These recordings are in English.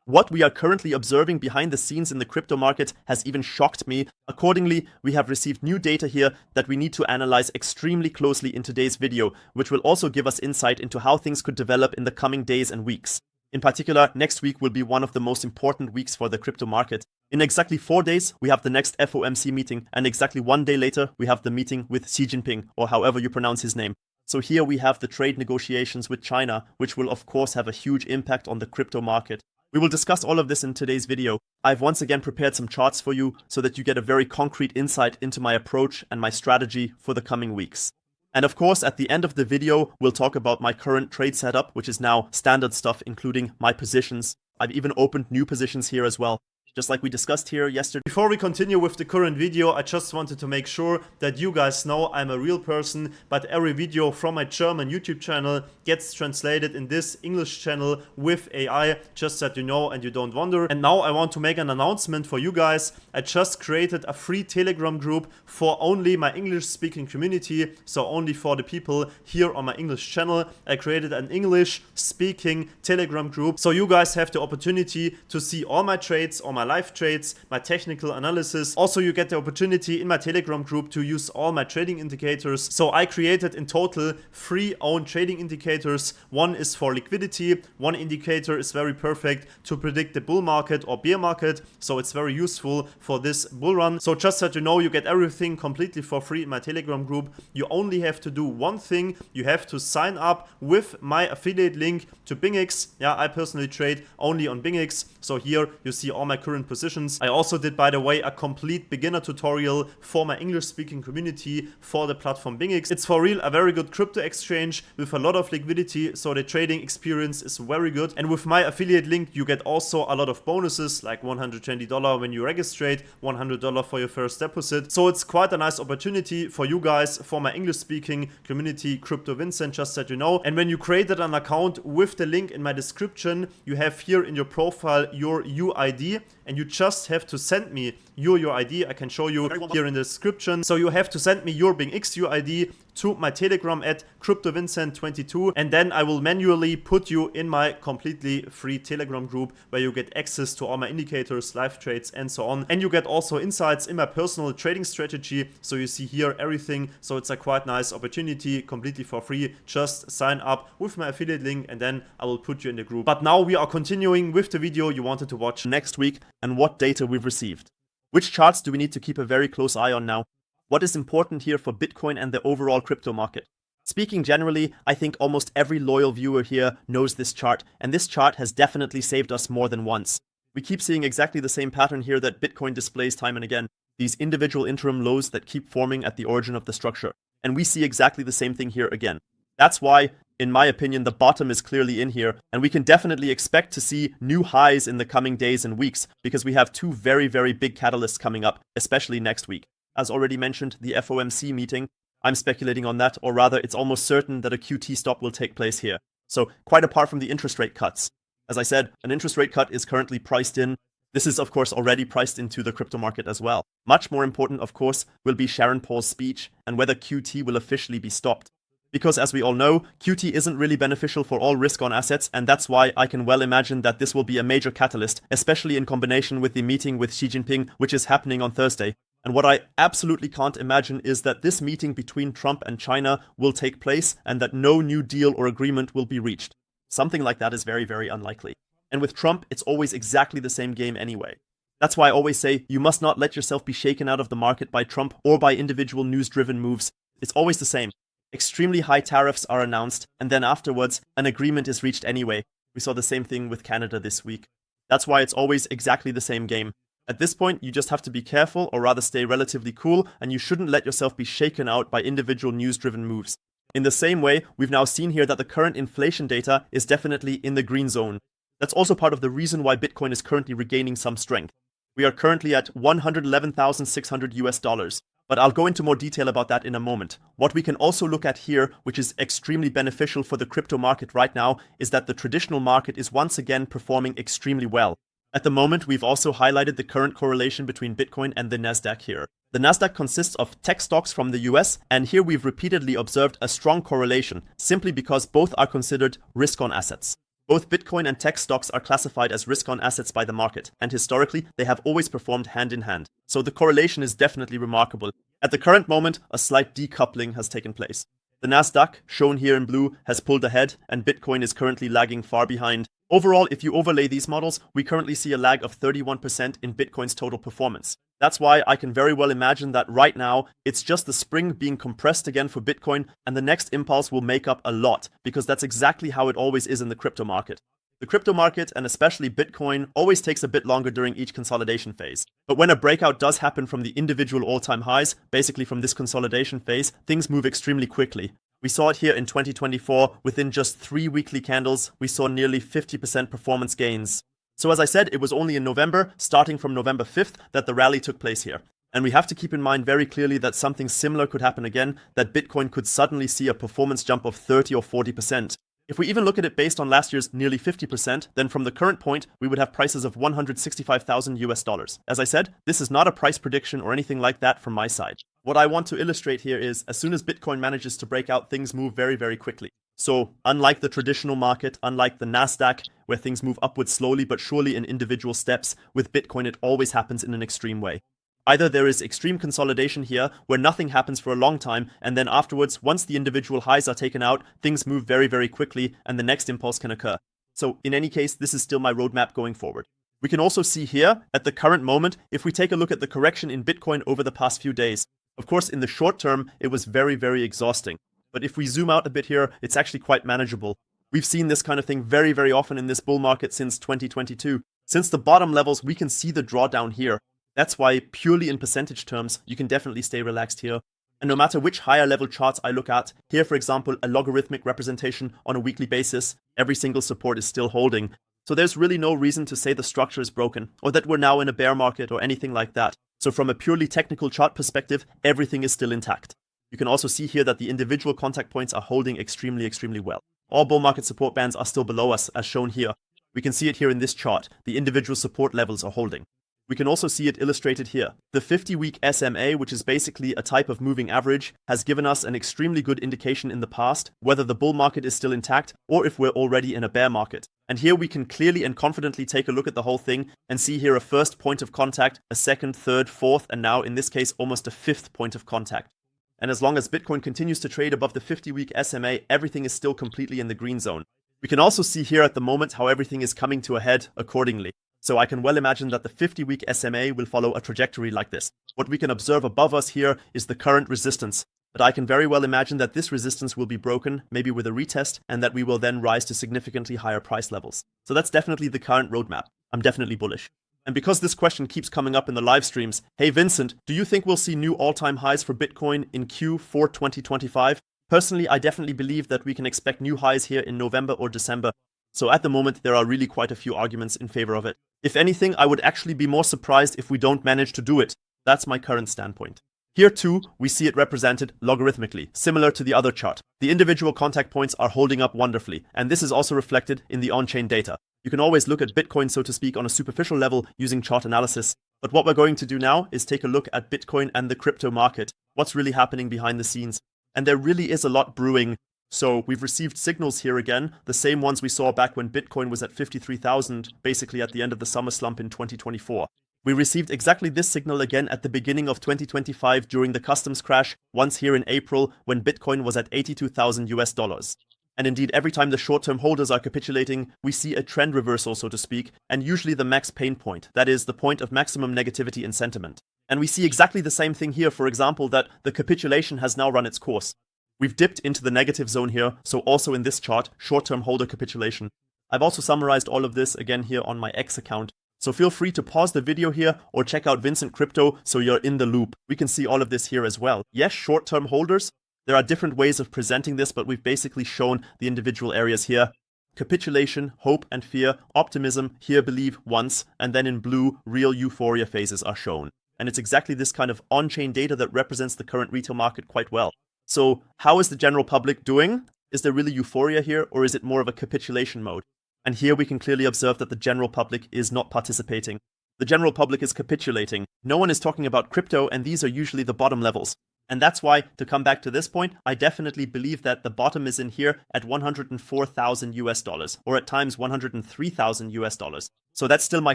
What we are currently observing behind the scenes in the crypto market has even shocked me. Accordingly, we have received new data here that we need to analyze extremely closely in today's video, which will also give us insight into how things could develop in the coming days and weeks. In particular, next week will be one of the most important weeks for the crypto market. In exactly 4 days, we have the next FOMC meeting, and exactly 1 day later, we have the meeting with Xi Jinping, or however you pronounce his name. So here we have the trade negotiations with China, which will of course have a huge impact on the crypto market. We will discuss all of this in today's video. I've once again prepared some charts for you so that you get a very concrete insight into my approach and my strategy for the coming weeks. And of course, at the end of the video, we'll talk about my current trade setup, which is now standard stuff, including my positions. I've even opened new positions here as well, just like we discussed here yesterday. Before we continue with the current video, I just wanted to make sure that you guys know I'm a real person, but every video from my German YouTube channel gets translated in this English channel with AI, just that you know and you don't wonder. And now I want to make an announcement for you guys. I just created a free Telegram group for only my English speaking community, so only for the people here on my English channel. I created an English speaking Telegram group, so you guys have the opportunity to see all my trades, all my live trades, my technical analysis. Also, you get the opportunity in my Telegram group to use all my trading indicators. So I created in total 3 own trading indicators. One is for liquidity. One indicator is very perfect to predict the bull market or bear market. So it's very useful for this bull run. So just so you know, you get everything completely for free in my Telegram group. You only have to do one thing. You have to sign up with my affiliate link to BingX. Yeah, I personally trade only on BingX. So here you see all my current positions. I also did, by the way, a complete beginner tutorial for my English speaking community for the platform BingX. It's for real a very good crypto exchange with a lot of liquidity, so the trading experience is very good. And with my affiliate link you get also a lot of bonuses, like $120 when you register, $100 for your first deposit. So it's quite a nice opportunity for you guys, for my English speaking community, Crypto Vincent, just that you know. And when you created an account with the link in my description, you have here in your profile your UID, and you just have to send me your UID. I can show you here in the description. So you have to send me your BingX UID to my Telegram at CryptoVincent22, and then I will manually put you in my completely free Telegram group where you get access to all my indicators, live trades, and so on. And you get also insights in my personal trading strategy. So you see here everything. So it's a quite nice opportunity, completely for free. Just sign up with my affiliate link and then I will put you in the group. But now we are continuing with the video you wanted to watch next week and what data we've received. Which charts do we need to keep a very close eye on now? What is important here for Bitcoin and the overall crypto market? Speaking generally, I think almost every loyal viewer here knows this chart, and this chart has definitely saved us more than once. We keep seeing exactly the same pattern here that Bitcoin displays time and again, these individual interim lows that keep forming at the origin of the structure. And we see exactly the same thing here again. That's why, in my opinion, the bottom is clearly in here, and we can definitely expect to see new highs in the coming days and weeks, because we have 2 very, very big catalysts coming up, especially next week. As already mentioned, the FOMC meeting, I'm speculating on that, or rather it's almost certain that a QT stop will take place here. So quite apart from the interest rate cuts. As I said, an interest rate cut is currently priced in. This is of course already priced into the crypto market as well. Much more important, of course, will be Sharon Paul's speech and whether QT will officially be stopped. Because as we all know, QT isn't really beneficial for all risk on assets, and that's why I can well imagine that this will be a major catalyst, especially in combination with the meeting with Xi Jinping, which is happening on Thursday. And what I absolutely can't imagine is that this meeting between Trump and China will take place and that no new deal or agreement will be reached. Something like that is very, very unlikely. And with Trump, it's always exactly the same game anyway. That's why I always say you must not let yourself be shaken out of the market by Trump or by individual news-driven moves. It's always the same. Extremely high tariffs are announced, and then afterwards, an agreement is reached anyway. We saw the same thing with Canada this week. That's why it's always exactly the same game. At this point, you just have to be careful, or rather stay relatively cool, and you shouldn't let yourself be shaken out by individual news-driven moves. In the same way, we've now seen here that the current inflation data is definitely in the green zone. That's also part of the reason why Bitcoin is currently regaining some strength. We are currently at $111,600 US. But I'll go into more detail about that in a moment. What we can also look at here, which is extremely beneficial for the crypto market right now, is that the traditional market is once again performing extremely well. At the moment, we've also highlighted the current correlation between Bitcoin and the Nasdaq here. The Nasdaq consists of tech stocks from the US, and here we've repeatedly observed a strong correlation, simply because both are considered risk-on assets. Both Bitcoin and tech stocks are classified as risk-on assets by the market, and historically, they have always performed hand in hand. So the correlation is definitely remarkable. At the current moment, a slight decoupling has taken place. The Nasdaq, shown here in blue, has pulled ahead, and Bitcoin is currently lagging far behind. Overall, if you overlay these models, we currently see a lag of 31% in Bitcoin's total performance. That's why I can very well imagine that right now, it's just the spring being compressed again for Bitcoin, and the next impulse will make up a lot, because that's exactly how it always is in the crypto market. The crypto market, and especially Bitcoin, always takes a bit longer during each consolidation phase. But when a breakout does happen from the individual all-time highs, basically from this consolidation phase, things move extremely quickly. We saw it here in 2024, within just 3 weekly candles, we saw nearly 50% performance gains. So as I said, it was only in November, starting from November 5th, that the rally took place here. And we have to keep in mind very clearly that something similar could happen again, that Bitcoin could suddenly see a performance jump of 30 or 40%. If we even look at it based on last year's nearly 50%, then from the current point, we would have prices of $165,000. As I said, this is not a price prediction or anything like that from my side. What I want to illustrate here is, as soon as Bitcoin manages to break out, things move very, very quickly. So, unlike the traditional market, unlike the Nasdaq, where things move upwards slowly but surely in individual steps, with Bitcoin it always happens in an extreme way. Either there is extreme consolidation here, where nothing happens for a long time, and then afterwards, once the individual highs are taken out, things move very, very quickly, and the next impulse can occur. So, in any case, this is still my roadmap going forward. We can also see here, at the current moment, if we take a look at the correction in Bitcoin over the past few days. Of course, in the short term, it was very, very exhausting. But if we zoom out a bit here, it's actually quite manageable. We've seen this kind of thing very, very often in this bull market since 2022. Since the bottom levels, we can see the drawdown here. That's why, purely in percentage terms, you can definitely stay relaxed here. And no matter which higher level charts I look at, here for example, a logarithmic representation on a weekly basis, every single support is still holding. So there's really no reason to say the structure is broken, or that we're now in a bear market or anything like that. So from a purely technical chart perspective, everything is still intact. You can also see here that the individual contact points are holding extremely, extremely well. All bull market support bands are still below us, as shown here. We can see it here in this chart. The individual support levels are holding. We can also see it illustrated here. The 50-week SMA, which is basically a type of moving average, has given us an extremely good indication in the past whether the bull market is still intact or if we're already in a bear market. And here we can clearly and confidently take a look at the whole thing and see here a first point of contact, a second, third, fourth, and now in this case almost a fifth point of contact. And as long as Bitcoin continues to trade above the 50-week SMA, everything is still completely in the green zone. We can also see here at the moment how everything is coming to a head accordingly. So I can well imagine that the 50-week SMA will follow a trajectory like this. What we can observe above us here is the current resistance. But I can very well imagine that this resistance will be broken, maybe with a retest, and that we will then rise to significantly higher price levels. So that's definitely the current roadmap. I'm definitely bullish. And because this question keeps coming up in the live streams, hey Vincent, do you think we'll see new all-time highs for Bitcoin in Q4 2025? Personally, I definitely believe that we can expect new highs here in November or December. So at the moment, there are really quite a few arguments in favor of it. If anything, I would actually be more surprised if we don't manage to do it. That's my current standpoint. Here too, we see it represented logarithmically, similar to the other chart. The individual contact points are holding up wonderfully, and this is also reflected in the on-chain data. You can always look at Bitcoin, so to speak, on a superficial level using chart analysis. But what we're going to do now is take a look at Bitcoin and the crypto market. What's really happening behind the scenes? And there really is a lot brewing. So we've received signals here again, the same ones we saw back when Bitcoin was at 53,000, basically at the end of the summer slump in 2024. We received exactly this signal again at the beginning of 2025 during the customs crash, once here in April when Bitcoin was at 82,000 US dollars. And indeed, every time the short-term holders are capitulating, we see a trend reversal, so to speak, and usually the max pain point, that is, the point of maximum negativity in sentiment. And we see exactly the same thing here, for example, that the capitulation has now run its course. We've dipped into the negative zone here, so also in this chart, short-term holder capitulation. I've also summarized all of this again here on my X account, so feel free to pause the video here or check out Vincent Crypto so you're in the loop. We can see all of this here as well. Yes, short-term holders. There are different ways of presenting this, but we've basically shown the individual areas here. Capitulation, hope and fear, optimism, here believe once, and then in blue, real euphoria phases are shown. And it's exactly this kind of on-chain data that represents the current retail market quite well. So how is the general public doing? Is there really euphoria here, or is it more of a capitulation mode? And here we can clearly observe that the general public is not participating. The general public is capitulating. No one is talking about crypto, and these are usually the bottom levels. And that's why, to come back to this point, I definitely believe that the bottom is in here at 104,000 US dollars, or at times 103,000 US dollars. So that's still my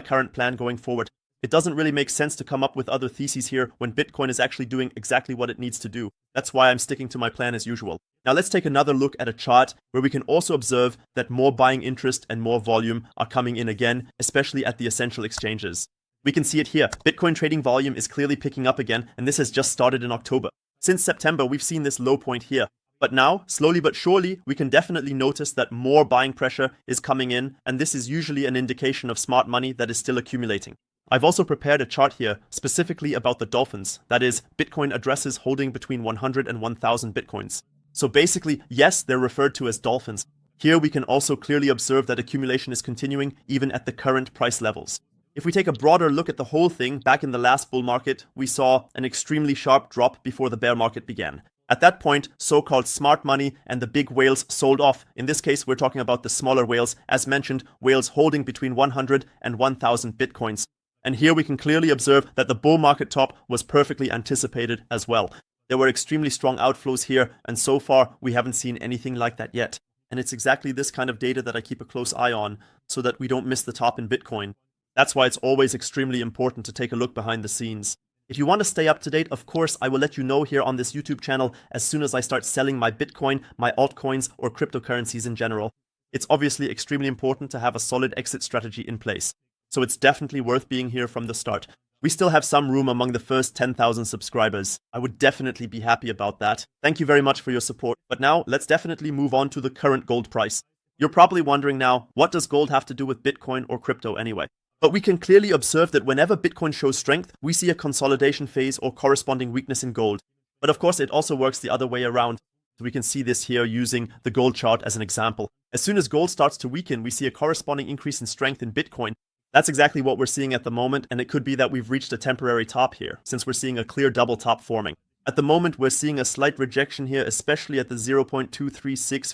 current plan going forward. It doesn't really make sense to come up with other theses here when Bitcoin is actually doing exactly what it needs to do. That's why I'm sticking to my plan as usual. Now let's take another look at a chart where we can also observe that more buying interest and more volume are coming in again, especially at the essential exchanges. We can see it here. Bitcoin trading volume is clearly picking up again, and this has just started in October. Since September, we've seen this low point here. But now, slowly but surely, we can definitely notice that more buying pressure is coming in, and this is usually an indication of smart money that is still accumulating. I've also prepared a chart here specifically about the dolphins, that is, Bitcoin addresses holding between 100 and 1000 Bitcoins. So basically, yes, they're referred to as dolphins. Here we can also clearly observe that accumulation is continuing even at the current price levels. If we take a broader look at the whole thing, back in the last bull market, we saw an extremely sharp drop before the bear market began. At that point, so-called smart money and the big whales sold off. In this case, we're talking about the smaller whales, as mentioned, whales holding between 100 and 1000 Bitcoins. And here we can clearly observe that the bull market top was perfectly anticipated as well. There were extremely strong outflows here, and so far we haven't seen anything like that yet. And it's exactly this kind of data that I keep a close eye on, so that we don't miss the top in Bitcoin. That's why it's always extremely important to take a look behind the scenes. If you want to stay up to date, of course, I will let you know here on this YouTube channel as soon as I start selling my Bitcoin, my altcoins, or cryptocurrencies in general. It's obviously extremely important to have a solid exit strategy in place. So it's definitely worth being here from the start. We still have some room among the first 10,000 subscribers. I would definitely be happy about that. Thank you very much for your support. But now, let's definitely move on to the current gold price. You're probably wondering now, what does gold have to do with Bitcoin or crypto anyway? But we can clearly observe that whenever Bitcoin shows strength, we see a consolidation phase or corresponding weakness in gold. But of course, it also works the other way around. We can see this here using the gold chart as an example. As soon as gold starts to weaken, we see a corresponding increase in strength in Bitcoin. That's exactly what we're seeing at the moment, and it could be that we've reached a temporary top here, since we're seeing a clear double top forming. At the moment, we're seeing a slight rejection here, especially at the 0.236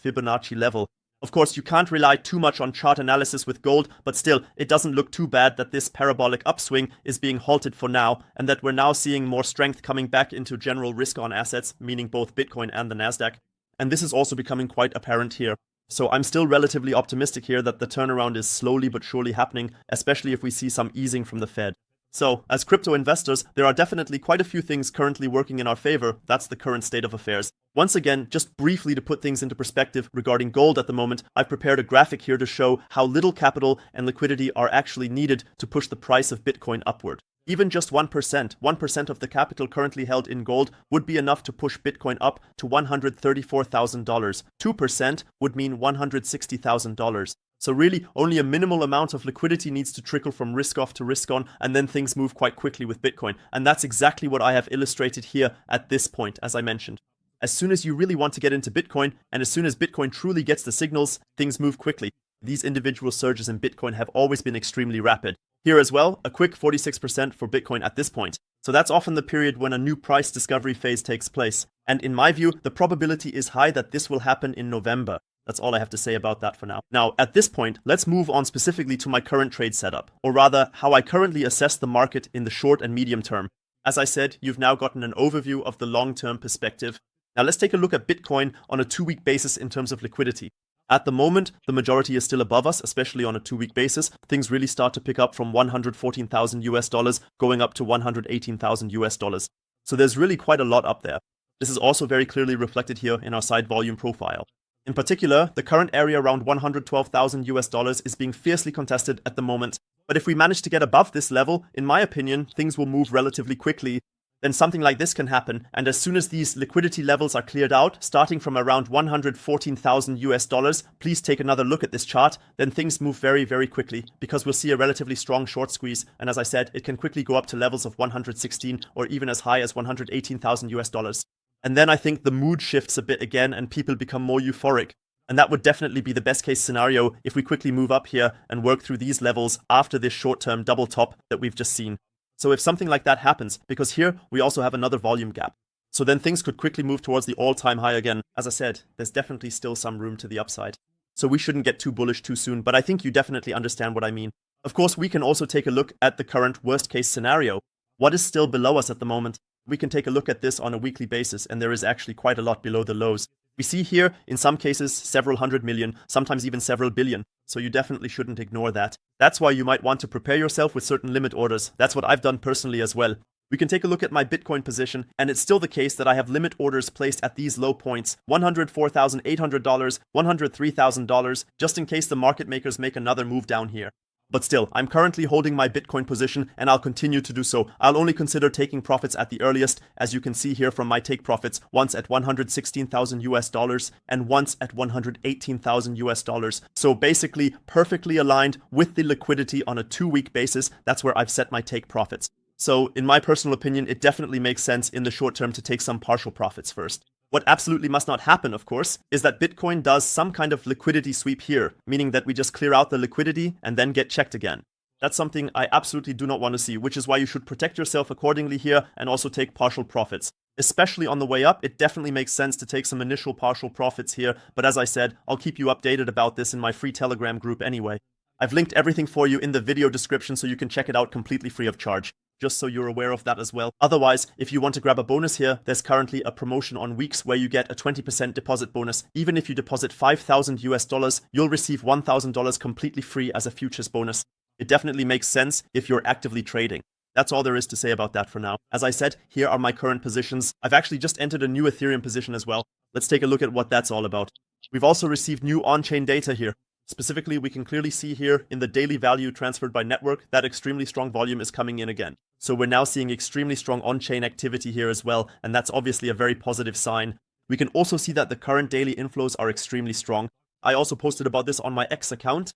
Fibonacci level. Of course, you can't rely too much on chart analysis with gold, but still, it doesn't look too bad that this parabolic upswing is being halted for now, and that we're now seeing more strength coming back into general risk-on assets, meaning both Bitcoin and the Nasdaq. And this is also becoming quite apparent here. So I'm still relatively optimistic here that the turnaround is slowly but surely happening, especially if we see some easing from the Fed. So, as crypto investors, there are definitely quite a few things currently working in our favor. That's the current state of affairs. Once again, just briefly to put things into perspective regarding gold at the moment, I've prepared a graphic here to show how little capital and liquidity are actually needed to push the price of Bitcoin upward. Even just 1% of the capital currently held in gold would be enough to push Bitcoin up to $134,000. 2% would mean $160,000. So really, only a minimal amount of liquidity needs to trickle from risk off to risk on, and then things move quite quickly with Bitcoin. And that's exactly what I have illustrated here at this point, as I mentioned. As soon as you really want to get into Bitcoin, and as soon as Bitcoin truly gets the signals, things move quickly. These individual surges in Bitcoin have always been extremely rapid. Here as well, a quick 46% for Bitcoin at this point. So that's often the period when a new price discovery phase takes place. And in my view, the probability is high that this will happen in November. That's all I have to say about that for now. Now, at this point, let's move on specifically to my current trade setup, or rather, how I currently assess the market in the short and medium term. As I said, you've now gotten an overview of the long-term perspective. Now let's take a look at Bitcoin on a 2-week basis in terms of liquidity. At the moment, the majority is still above us, especially on a 2-week basis. Things really start to pick up from 114,000 US dollars going up to 118,000 US dollars. So there's really quite a lot up there. This is also very clearly reflected here in our side volume profile. In particular, the current area around 112,000 US dollars is being fiercely contested at the moment. But if we manage to get above this level, in my opinion, things will move relatively quickly. Then something like this can happen, and as soon as these liquidity levels are cleared out, starting from around 114,000 US dollars, please take another look at this chart, then things move very, very quickly, because we'll see a relatively strong short squeeze, and as I said, it can quickly go up to levels of 116 or even as high as 118,000 US dollars. And then I think the mood shifts a bit again and people become more euphoric. And that would definitely be the best case scenario if we quickly move up here and work through these levels after this short-term double top that we've just seen. So if something like that happens, because here we also have another volume gap, so then things could quickly move towards the all-time high again. As I said, there's definitely still some room to the upside. So we shouldn't get too bullish too soon, but I think you definitely understand what I mean. Of course, we can also take a look at the current worst-case scenario. What is still below us at the moment? We can take a look at this on a weekly basis, and there is actually quite a lot below the lows. We see here, in some cases, several hundred million, sometimes even several billion, so you definitely shouldn't ignore that. That's why you might want to prepare yourself with certain limit orders. That's what I've done personally as well. We can take a look at my Bitcoin position, and it's still the case that I have limit orders placed at these low points, $104,800, $103,000, just in case the market makers make another move down here. But still, I'm currently holding my Bitcoin position, and I'll continue to do so. I'll only consider taking profits at the earliest, as you can see here from my take profits, once at 116,000 US dollars and once at 118,000 US dollars. So basically perfectly aligned with the liquidity on a 2-week basis. That's where I've set my take profits. So in my personal opinion, it definitely makes sense in the short term to take some partial profits first. What absolutely must not happen, of course, is that Bitcoin does some kind of liquidity sweep here, meaning that we just clear out the liquidity and then get checked again. That's something I absolutely do not want to see, which is why you should protect yourself accordingly here and also take partial profits. Especially on the way up, it definitely makes sense to take some initial partial profits here, but as I said, I'll keep you updated about this in my free Telegram group anyway. I've linked everything for you in the video description so you can check it out completely free of charge. Just so you're aware of that as well. Otherwise, if you want to grab a bonus here, there's currently a promotion on weeks where you get a 20% deposit bonus. Even if you deposit 5,000 US dollars, you'll receive $1,000 completely free as a futures bonus. It definitely makes sense if you're actively trading. That's all there is to say about that for now. As I said, here are my current positions. I've actually just entered a new Ethereum position as well. Let's take a look at what that's all about. We've also received new on-chain data here. Specifically, we can clearly see here in the daily value transferred by network that extremely strong volume is coming in again. So we're now seeing extremely strong on-chain activity here as well, and that's obviously a very positive sign. We can also see that the current daily inflows are extremely strong. I also posted about this on my X account.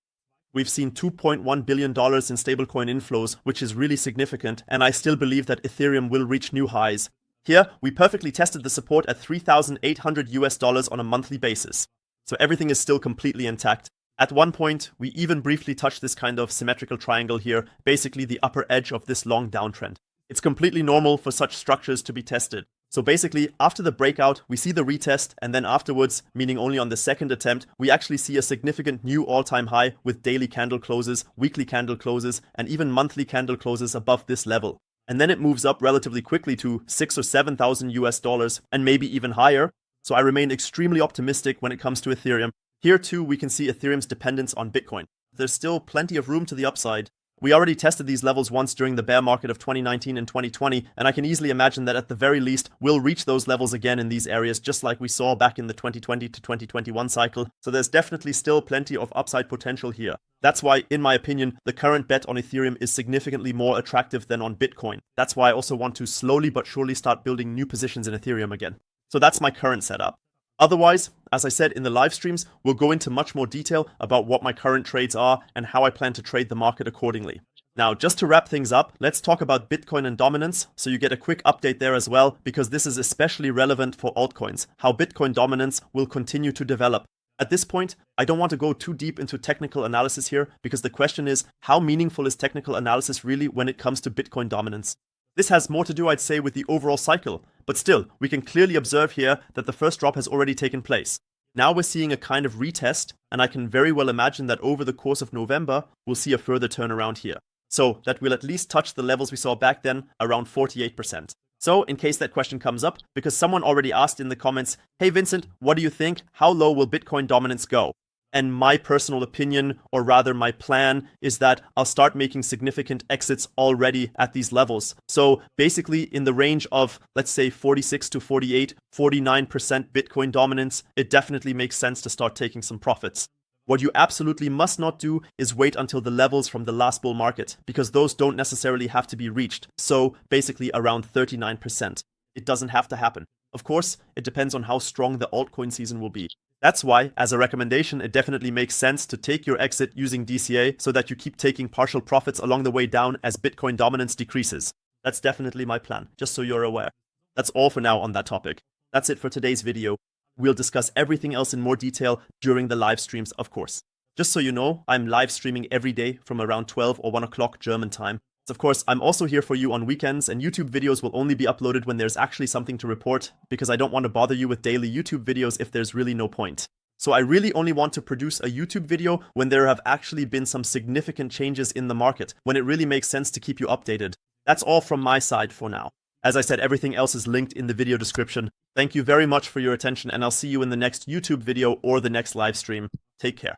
We've seen $2.1 billion in stablecoin inflows, which is really significant, and I still believe that Ethereum will reach new highs. Here, we perfectly tested the support at 3,800 US dollars on a monthly basis. So everything is still completely intact. At one point, we even briefly touched this kind of symmetrical triangle here, basically the upper edge of this long downtrend. It's completely normal for such structures to be tested. So basically, after the breakout, we see the retest, and then afterwards, meaning only on the second attempt, we actually see a significant new all-time high with daily candle closes, weekly candle closes, and even monthly candle closes above this level. And then it moves up relatively quickly to 6,000 or 7,000 US dollars, and maybe even higher. So I remain extremely optimistic when it comes to Ethereum. Here too, we can see Ethereum's dependence on Bitcoin. There's still plenty of room to the upside. We already tested these levels once during the bear market of 2019 and 2020, and I can easily imagine that at the very least, we'll reach those levels again in these areas, just like we saw back in the 2020 to 2021 cycle. So there's definitely still plenty of upside potential here. That's why, in my opinion, the current bet on Ethereum is significantly more attractive than on Bitcoin. That's why I also want to slowly but surely start building new positions in Ethereum again. So that's my current setup. Otherwise, as I said in the live streams, we'll go into much more detail about what my current trades are and how I plan to trade the market accordingly. Now, just to wrap things up, let's talk about Bitcoin and dominance, so you get a quick update there as well, because this is especially relevant for altcoins, how Bitcoin dominance will continue to develop. At this point, I don't want to go too deep into technical analysis here, because the question is, how meaningful is technical analysis really when it comes to Bitcoin dominance? This has more to do, I'd say, with the overall cycle, but still, we can clearly observe here that the first drop has already taken place. Now we're seeing a kind of retest, and I can very well imagine that over the course of November, we'll see a further turnaround here. So that will at least touch the levels we saw back then, around 48%. So, in case that question comes up, because someone already asked in the comments, hey Vincent, what do you think? How low will Bitcoin dominance go? And my personal opinion, or rather my plan, is that I'll start making significant exits already at these levels. So basically in the range of, let's say 46 to 48, 49% Bitcoin dominance, it definitely makes sense to start taking some profits. What you absolutely must not do is wait until the levels from the last bull market, because those don't necessarily have to be reached. So basically around 39%. It doesn't have to happen. Of course, it depends on how strong the altcoin season will be. That's why, as a recommendation, it definitely makes sense to take your exit using DCA so that you keep taking partial profits along the way down as Bitcoin dominance decreases. That's definitely my plan, just so you're aware. That's all for now on that topic. That's it for today's video. We'll discuss everything else in more detail during the live streams, of course. Just so you know, I'm live streaming every day from around 12 or 1 o'clock German time. Of course, I'm also here for you on weekends, and YouTube videos will only be uploaded when there's actually something to report, because I don't want to bother you with daily YouTube videos if there's really no point. So I really only want to produce a YouTube video when there have actually been some significant changes in the market, when it really makes sense to keep you updated. That's all from my side for now. As I said, everything else is linked in the video description. Thank you very much for your attention, and I'll see you in the next YouTube video or the next live stream. Take care.